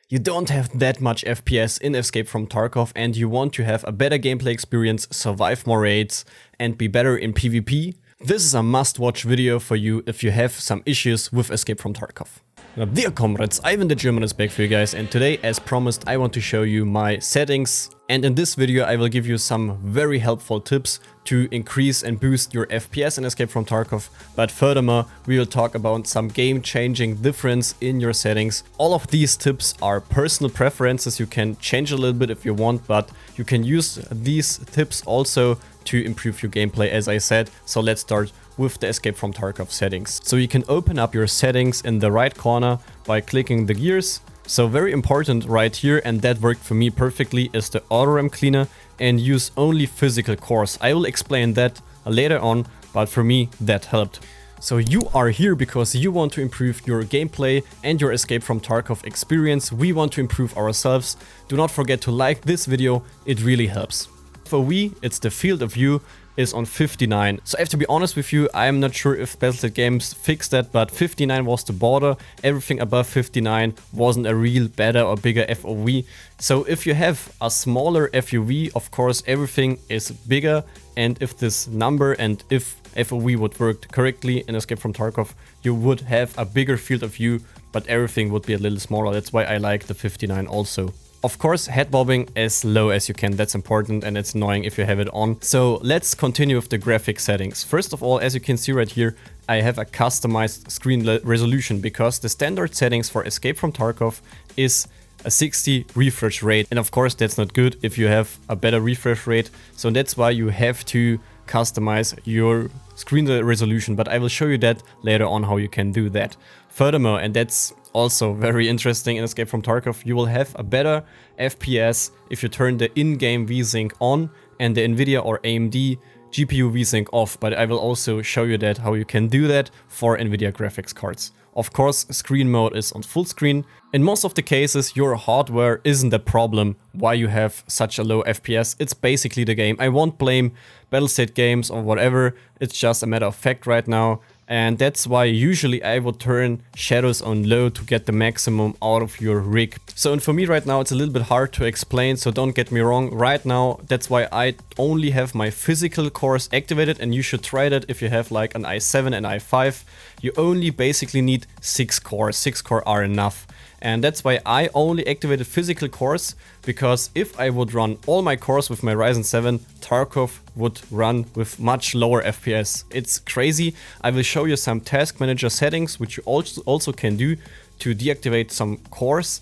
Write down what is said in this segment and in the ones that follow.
You don't have that much FPS in Escape from Tarkov and you want to have a better gameplay experience, survive more raids and be better in PvP? This is a must-watch video for you if you have some issues with Escape from Tarkov. Now, dear comrades, Ivan the German is back for you guys, and today, as promised, I want to show you my settings, and in this video I will give you some very helpful tips to increase and boost your FPS in Escape from Tarkov, but furthermore we will talk about some game-changing difference in your settings. All of these tips are personal preferences, you can change a little bit if you want, but you can use these tips also to improve your gameplay, as I said. So let's start with the Escape from Tarkov settings. So you can open up your settings in the right corner by clicking the gears. So very important right here, and that worked for me perfectly, is the auto RAM cleaner, and use only physical cores. I will explain that later on, but for me that helped. So you are here because you want to improve your gameplay and your Escape from Tarkov experience. We want to improve ourselves. Do not forget to like this video, it really helps. For we, it's the field of view is on 59. So I have to be honest with you, I am not sure if Battlefield Games fixed that, but 59 was the border. Everything above 59 wasn't a real better or bigger FOV. So if you have a smaller FOV, of course everything is bigger, and if this number and if FOV would work correctly in Escape from Tarkov, you would have a bigger field of view, but everything would be a little smaller. That's why I like the 59 also. Of course, head bobbing as low as you can, that's important, and it's annoying if you have it on. So let's continue with the graphic settings. First of all, as you can see right here, I have a customized screen resolution because the standard settings for Escape from Tarkov is a 60 refresh rate. And of course, that's not good if you have a better refresh rate. So that's why you have to customize your screen resolution, but I will show you that later on how you can do that. Furthermore, and that's also very interesting in Escape from Tarkov, you will have a better FPS if you turn the in-game VSync on and the Nvidia or AMD GPU VSync off, but I will also show you that how you can do that for Nvidia graphics cards. Of course, screen mode is on full screen. In most of the cases, your hardware isn't the problem why you have such a low FPS. It's basically the game. I won't blame Battlestate Games or whatever. It's just a matter of fact right now. And that's why usually I would turn shadows on low to get the maximum out of your rig. So, and for me right now it's a little bit hard to explain, so don't get me wrong. Right now that's why I only have my physical cores activated, and you should try that if you have like an i7 and i5. You only basically need 6 cores. 6 cores are enough. And that's why I only activated physical cores, because if I would run all my cores with my Ryzen 7, Tarkov would run with much lower FPS. It's crazy. I will show you some task manager settings which you also can do to deactivate some cores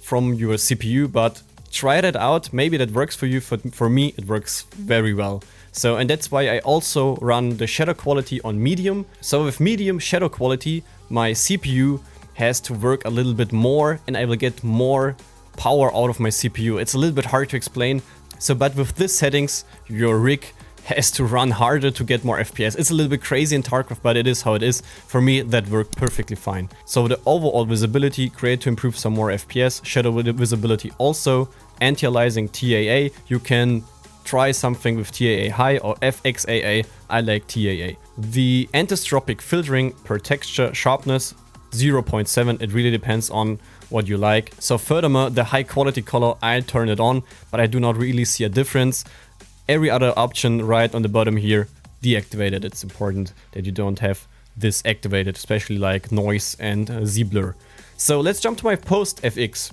from your CPU, but try that out. Maybe that works for you. For me it works very well. So, and that's why I also run the shadow quality on medium. So with medium shadow quality, my CPU has to work a little bit more and I will get more power out of my CPU. It's a little bit hard to explain. So, but with these settings, your rig has to run harder to get more FPS. It's a little bit crazy in Tarkov, but it is how it is. For me, that worked perfectly fine. So the overall visibility, great to improve some more FPS. Shadow visibility also. Anti-aliasing TAA, you can try something with TAA high or FXAA. I like TAA. The anisotropic filtering per texture sharpness, 0.7, it really depends on what you like. So furthermore, the high quality color, I turn it on, but I do not really see a difference. Every other option right on the bottom here, deactivated. It's important that you don't have this activated, especially like noise and Z-blur. So let's jump to my PostFX.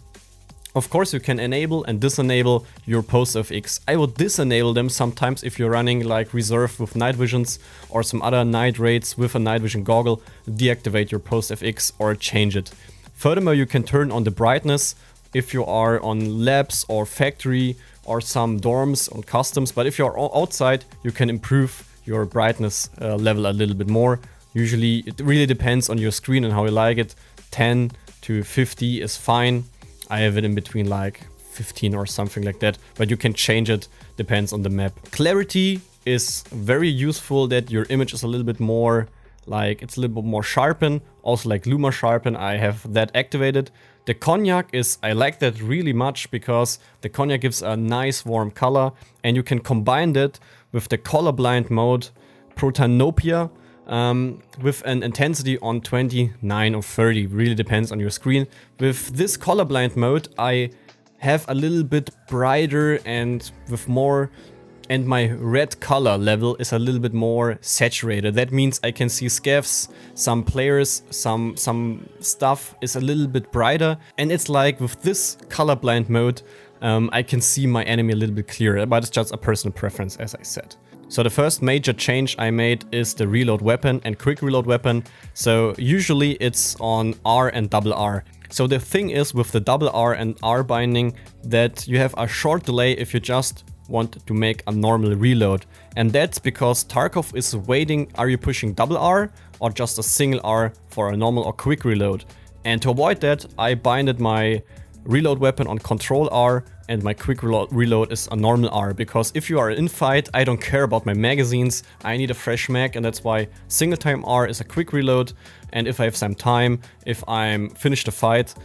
Of course, you can enable and disable your PostFX. I would disable them sometimes if you're running like reserve with night visions or some other night raids with a night vision goggle. Deactivate your PostFX or change it. Furthermore, you can turn on the brightness if you are on labs or factory or some dorms or customs. But if you're outside, you can improve your brightness level a little bit more. Usually, it really depends on your screen and how you like it. 10 to 50 is fine. I have it in between like 15 or something like that, but you can change it, depends on the map. Clarity is very useful, that your image is a little bit more, like it's a little bit more sharpen, also like Luma sharpen, I have that activated. The cognac is, I like that really much because the cognac gives a nice warm color and you can combine that with the colorblind mode Protanopia. with an intensity on 29 or 30, really depends on your screen. With this colorblind mode, I have a little bit brighter and with more, and my red color level is a little bit more saturated. That means I can see scavs, some players, some stuff is a little bit brighter, and it's like with this colorblind mode, I can see my enemy a little bit clearer, but it's just a personal preference, as I said. So the first major change I made is the reload weapon and quick reload weapon. So usually it's on R and double R. So the thing is with the double R and R binding that you have a short delay if you just want to make a normal reload. And that's because Tarkov is waiting, are you pushing double R or just a single R for a normal or quick reload? And to avoid that, I binded my reload weapon on control R and my quick reload is a normal R, because if you are in fight, I don't care about my magazines, I need a fresh mag, and that's why single time R is a quick reload. And if I have some time, if I'm finished the fight,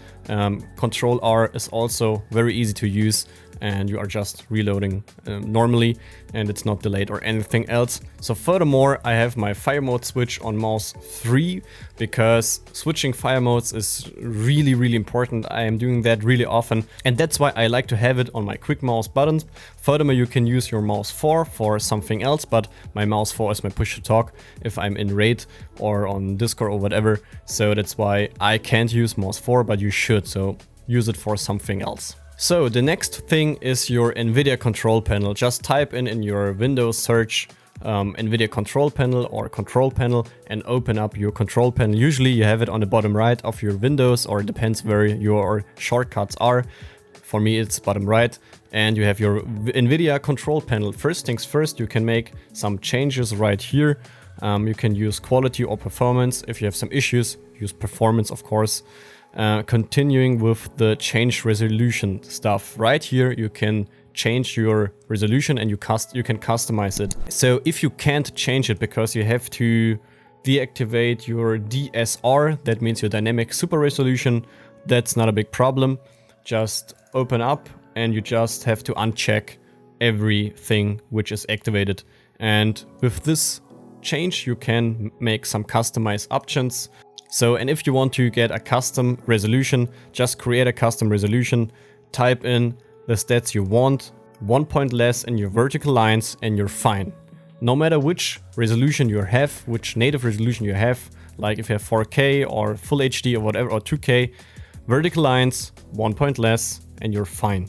control R is also very easy to use and you are just reloading normally and it's not delayed or anything else. So furthermore, I have my fire mode switch on mouse 3 because switching fire modes is really important. I am doing that really often and that's why I like to have it on my quick mouse buttons. Furthermore, you can use your mouse 4 for something else, but my mouse 4 is my push to talk if I'm in raid or on Discord or whatever. So that's why I can't use mouse 4, but you should, so use it for something else. So the next thing is your Nvidia control panel. Just type in your Windows search Nvidia control panel or control panel and open up your control panel. Usually you have it on the bottom right of your Windows, or it depends where your shortcuts are. For me it's bottom right, and you have your Nvidia control panel. First things first, you can make some changes right here. You can use quality or performance. If you have some issues, use performance, of course. Continuing with the change resolution stuff. Right here you can change your resolution and you can customize it. So if you can't change it because you have to deactivate your DSR, that means your dynamic super resolution, that's not a big problem. Just open up and you just have to uncheck everything which is activated. And with this change you can make some customized options. So, and if you want to get a custom resolution, just create a custom resolution, type in the stats you want, 1 point less in your vertical lines, and you're fine. No matter which resolution you have, which native resolution you have, like if you have 4K or full HD or whatever, or 2K, vertical lines, 1 point less, and you're fine.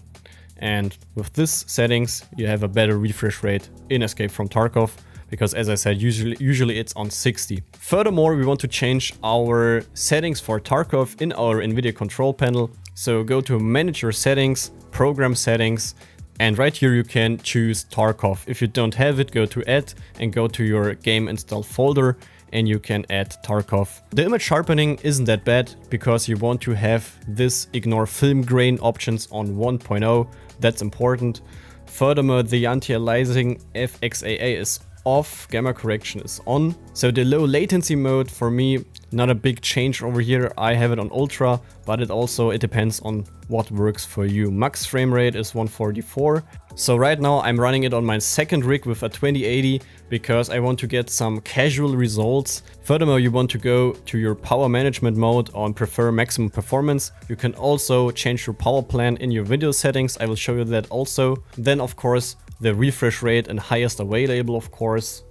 And with this settings, you have a better refresh rate in Escape from Tarkov. Because as I said, usually it's on 60. Furthermore, we want to change our settings for Tarkov in our Nvidia control panel. So go to Manage Your Settings, Program Settings, and right here you can choose Tarkov. If you don't have it, go to Add and go to your game install folder and you can add Tarkov. The image sharpening isn't that bad because you want to have this ignore film grain options on 1.0. That's important. Furthermore, the anti-aliasing FXAA is off, gamma correction is on. So the low latency mode, for me, not a big change over here. I have it on ultra, but it depends on what works for you. Max frame rate is 144. So right now I'm running it on my second rig with a 2080 because I want to get some casual results. Furthermore, you want to go to your power management mode on prefer maximum performance. You can also change your power plan in your Windows settings. I will show you that also. Then of course, the refresh rate and highest available, of course.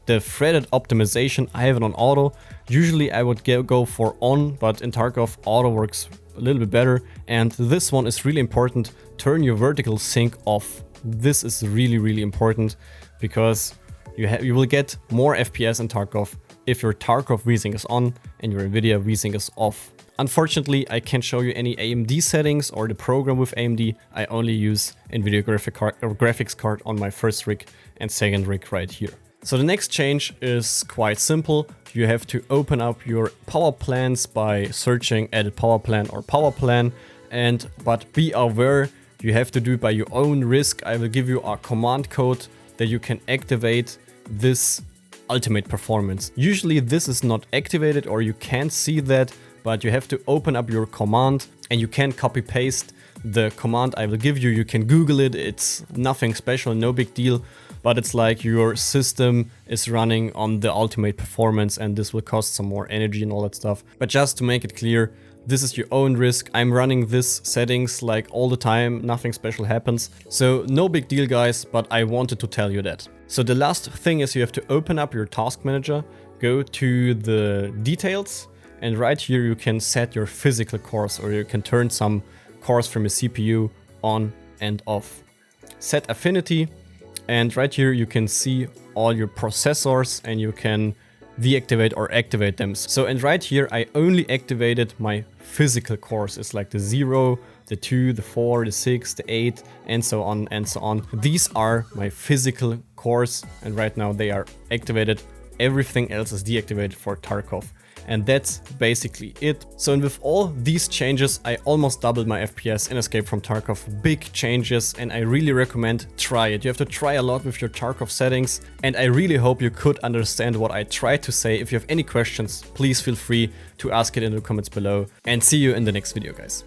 The threaded optimization, I have it on auto. Usually I would go for on, but in Tarkov auto works a little bit better. And this one is really important. Turn your vertical sync off. This is really important because you will get more FPS in Tarkov if your Tarkov VSync is on and your Nvidia VSync is off. Unfortunately, I can't show you any AMD settings or the program with AMD. I only use Nvidia graphics card on my first rig and second rig right here. So the next change is quite simple. You have to open up your power plans by searching edit power plan or power plan. But be aware, you have to do it by your own risk. I will give you a command code that you can activate this ultimate performance. Usually this is not activated or you can't see that, but you have to open up your command and you can copy paste the command I will give you. You can Google it, it's nothing special, no big deal, but it's like your system is running on the ultimate performance and this will cost some more energy and all that stuff. But just to make it clear, this is your own risk. I'm running this settings like all the time, nothing special happens. So no big deal guys, but I wanted to tell you that. So the last thing is you have to open up your task manager, go to the details, and right here you can set your physical cores, or you can turn some cores from your CPU on and off. Set affinity, and right here you can see all your processors and you can deactivate or activate them. So and right here I only activated my physical cores. It's like the 0, the 2, the 4, the 6, the 8, and so on and so on. These are my physical cores and right now they are activated. Everything else is deactivated for Tarkov. And that's basically it. So and with all these changes, I almost doubled my FPS in Escape from Tarkov. Big changes, and I really recommend try it. You have to try a lot with your Tarkov settings, and I really hope you could understand what I tried to say. If you have any questions, please feel free to ask it in the comments below, and see you in the next video, guys.